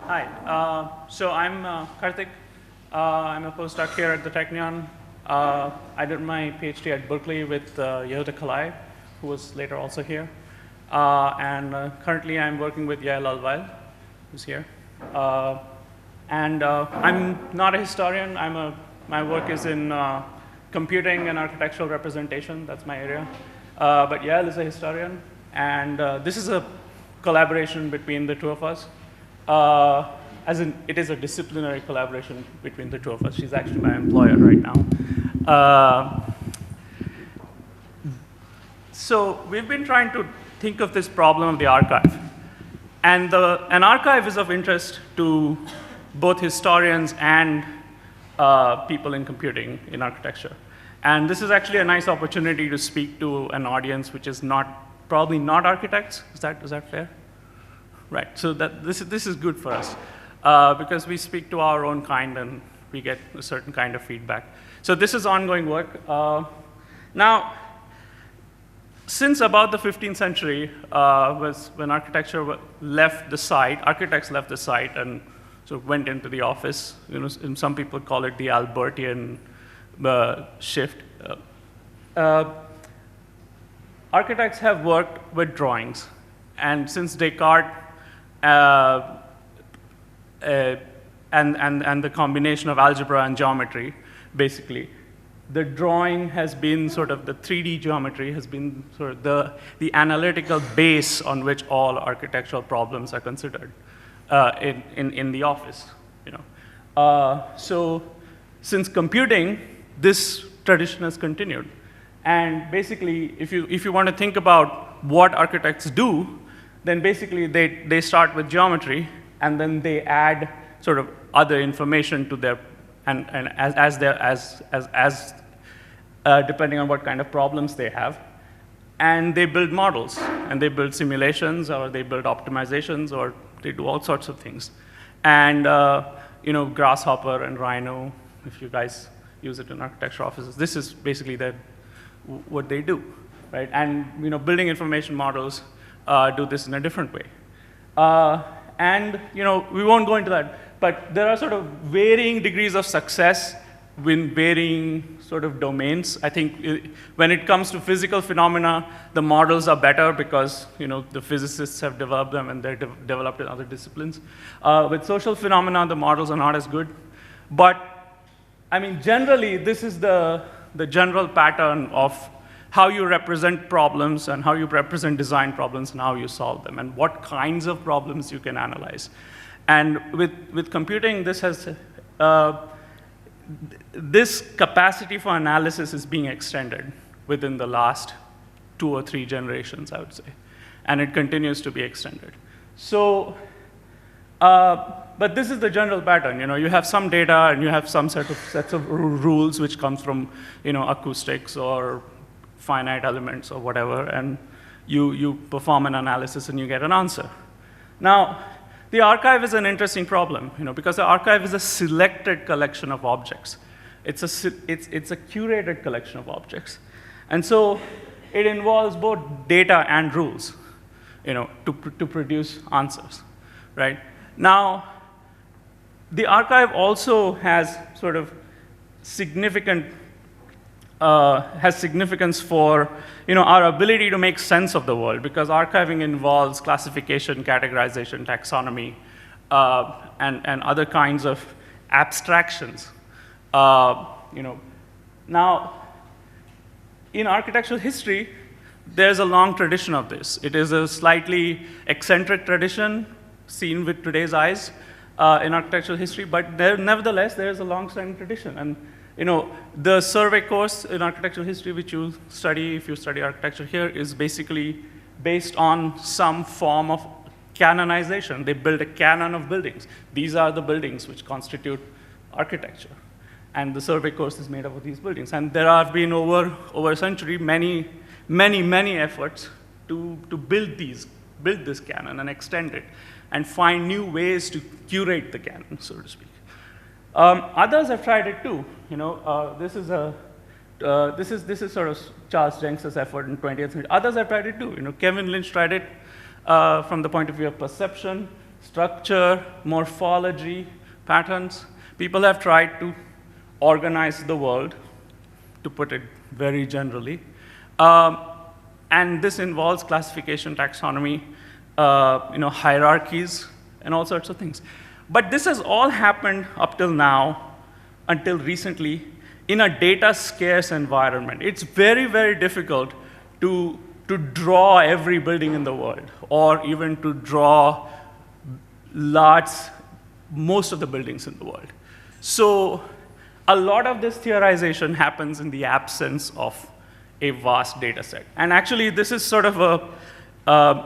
Hi. So I'm Kartik. I'm a postdoc here at the Technion. I did my PhD at Berkeley with Yehuda Kalai, who was later also here. And currently I'm working with Yael Alvail, who's here. I'm not a historian. My work is in computing and architectural representation. That's my area. But Yael is a historian. And this is a collaboration between the two of us. As in, it is a disciplinary collaboration between the two of us. She's actually my employer right now. So we've been trying to think of this problem of the archive. And an archive is of interest to both historians and people in computing, in architecture. And this is actually a nice opportunity to speak to an audience which is probably not architects. Is that fair? Right, so this is good for us because we speak to our own kind and we get a certain kind of feedback. So this is ongoing work. Now, since about the 15th century was when architecture left the site, architects left the site and sort of went into the office. You know, and some people call it the Albertian shift. Architects have worked with drawings, and since Descartes and the combination of algebra and geometry, basically, the drawing has been sort of the 3D geometry has been sort of the analytical base on which all architectural problems are considered in the office. You know, so since computing, this tradition has continued. And basically, if you want to think about what architects do, then basically they start with geometry, and then they add sort of other information to their, and depending on what kind of problems they have, and they build models, and they build simulations, or they build optimizations, or they do all sorts of things. And you know, Grasshopper and Rhino, if you guys use it in architecture offices, this is basically what they do, right? And you know, building information models do this in a different way. And you know, we won't go into that, but there are sort of varying degrees of success in varying sort of domains. I think when it comes to physical phenomena, the models are better because you know, the physicists have developed them and they're developed in other disciplines. With social phenomena, the models are not as good. But I mean, generally, this is the general pattern of how you represent problems and how you represent design problems and how you solve them and what kinds of problems you can analyze. And with computing, this has, this capacity for analysis is being extended within the last 2 or 3 generations, I would say. And it continues to be extended. So, but this is the general pattern. You know, you have some data and you have some sets of rules which comes from, you know, acoustics or finite elements or whatever, and you perform an analysis and you get an answer. Now, the archive is an interesting problem, you know, because the archive is a selected collection of objects. It's a curated collection of objects. And so it involves both data and rules, you know, to produce answers, right? Now, the archive also has sort of significance for, you know, our ability to make sense of the world, because archiving involves classification, categorization, taxonomy, and other kinds of abstractions. You know, now, in architectural history, there's a long tradition of this. It is a slightly eccentric tradition seen with today's eyes in architectural history, but nevertheless, there is a long-standing tradition. And you know, the survey course in architectural history, which you study if you study architecture here, is basically based on some form of canonization. They build a canon of buildings. These are the buildings which constitute architecture. And the survey course is made up of these buildings. And there have been over a century many efforts to build this canon and extend it and find new ways to curate the canon, so to speak. Others have tried it too. You know, this is sort of Charles Jenks's effort in 20th century. Others have tried it too. You know, Kevin Lynch tried it from the point of view of perception. structure, morphology, patterns. People have tried to organize the world, to put it very generally. And this involves classification, taxonomy, hierarchies, and all sorts of things. But this has all happened up till now, until recently, in a data-scarce environment. It's very, very difficult to draw every building in the world, or even to draw most of the buildings in the world. So a lot of this theorization happens in the absence of a vast data set. And actually, this is sort of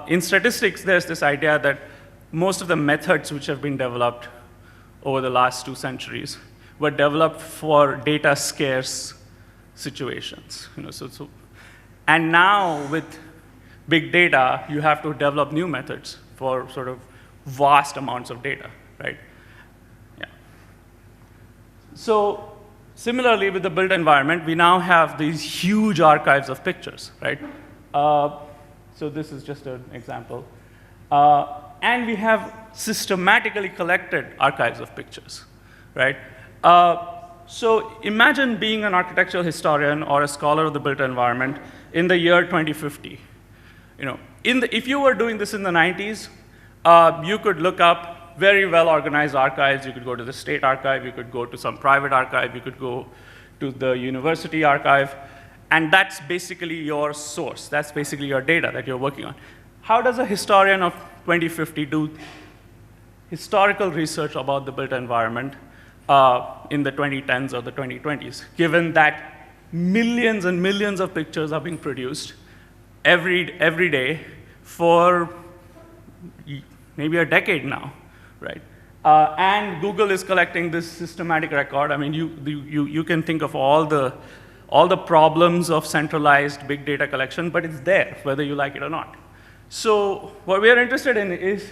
in statistics, there's this idea that most of the methods which have been developed over the last 2 centuries were developed for data-scarce situations. And now, with big data, you have to develop new methods for sort of vast amounts of data, right? Yeah. So similarly, with the built environment, we now have these huge archives of pictures, right? So this is just an example. And we have systematically collected archives of pictures, right? So imagine being an architectural historian or a scholar of the built environment in the year 2050. If you were doing this in the 90s, you could look up very well-organized archives. You could go to the state archive. You could go to some private archive. You could go to the university archive. And that's basically your source. That's basically your data that you're working on. How does a historian of 2050 do historical research about the built environment in the 2010s or the 2020s, given that millions and millions of pictures are being produced every day for maybe a decade now, right? And Google is collecting this systematic record. I mean, you can think of all the problems of centralized big data collection, but it's there, whether you like it or not. So what we are interested in is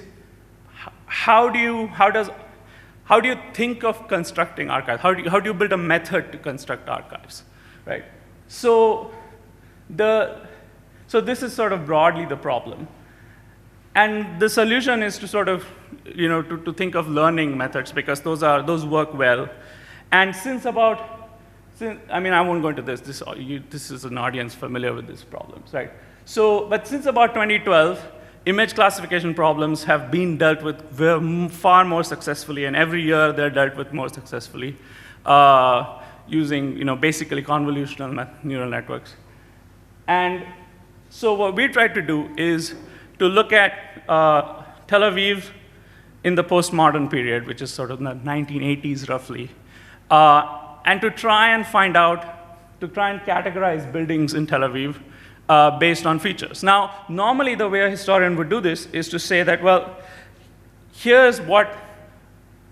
how do you think of constructing archives? How do you build a method to construct archives, right? So this is sort of broadly the problem. And the solution is to sort of, to think of learning methods, because those work well. And I won't go into this. This is an audience familiar with these problems, right? But since about 2012, image classification problems have been dealt with far more successfully, and every year they're dealt with more successfully using, basically convolutional neural networks. And so what we tried to do is to look at Tel Aviv in the postmodern period, which is sort of the 1980s roughly, and to try and categorize buildings in Tel Aviv based on features. Now, normally the way a historian would do this is to say that, well, here's what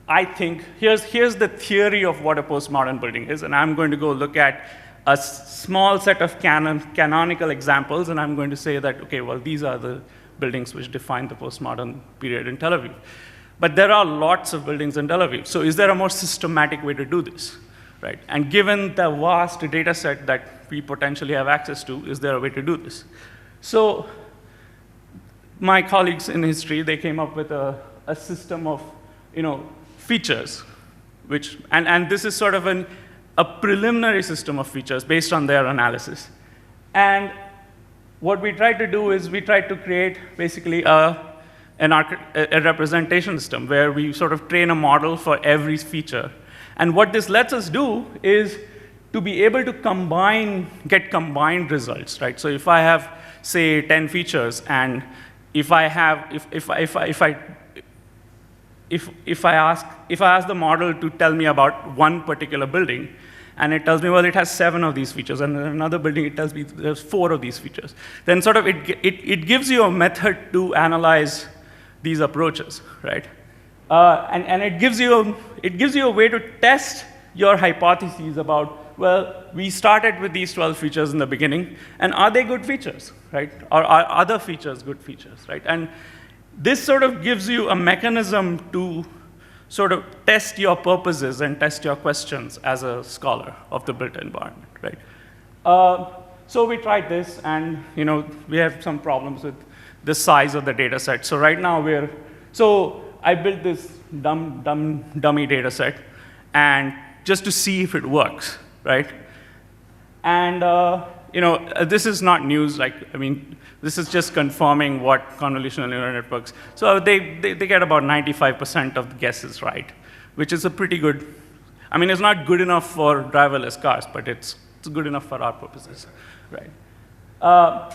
I think, here's the theory of what a postmodern building is, and I'm going to go look at a small set of canonical examples, and I'm going to say that, okay, well, these are the buildings which define the postmodern period in Tel Aviv. But there are lots of buildings in Tel Aviv, so is there a more systematic way to do this, right? And given the vast data set that we potentially have access to, is there a way to do this? So my colleagues in history, they came up with a system of features, and this is sort of a preliminary system of features based on their analysis. And what we tried to do is we tried to create basically a representation system where we sort of train a model for every feature. And what this lets us do is to be able to get combined results, right? So if I have, say, 10 features, and if I ask the model to tell me about one particular building, and it tells me, well, it has 7 of these features, and in another building it tells me there's 4 of these features, then sort of it gives you a method to analyze these approaches, right? And it gives you a way to test your hypotheses about, well, we started with these 12 features in the beginning, and are they good features, right? Or are other features good features, right? And this sort of gives you a mechanism to sort of test your purposes and test your questions as a scholar of the built environment, right? So we tried this, and we have some problems with the size of the data set. So right now I built this dummy data set, and just to see if it works, right? And this is not news. This is just confirming what convolutional neural networks. So they get about 95% of the guesses right, which is a pretty good. I mean, it's not good enough for driverless cars, but it's good enough for our purposes, right?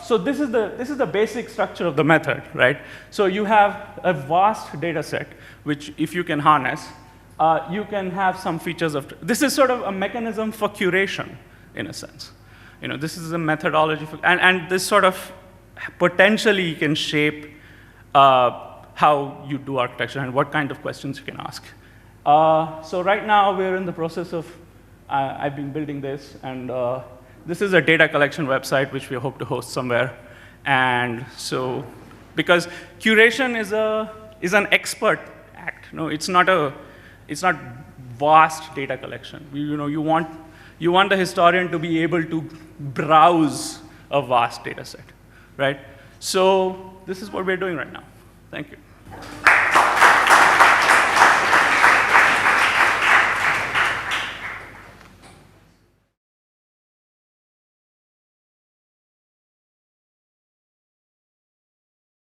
So this is the basic structure of the method, right? So you have a vast data set, which if you can harness, you can have some features of. This is sort of a mechanism for curation, in a sense. This is a methodology for, and this sort of potentially can shape how you do architecture and what kind of questions you can ask. So right now we're in the process of. I've been building this, and this is a data collection website which we hope to host somewhere. And so, because curation is an expert act. It's not vast data collection. You want the historian to be able to browse a vast data set, right? So this is what we're doing right now. Thank you.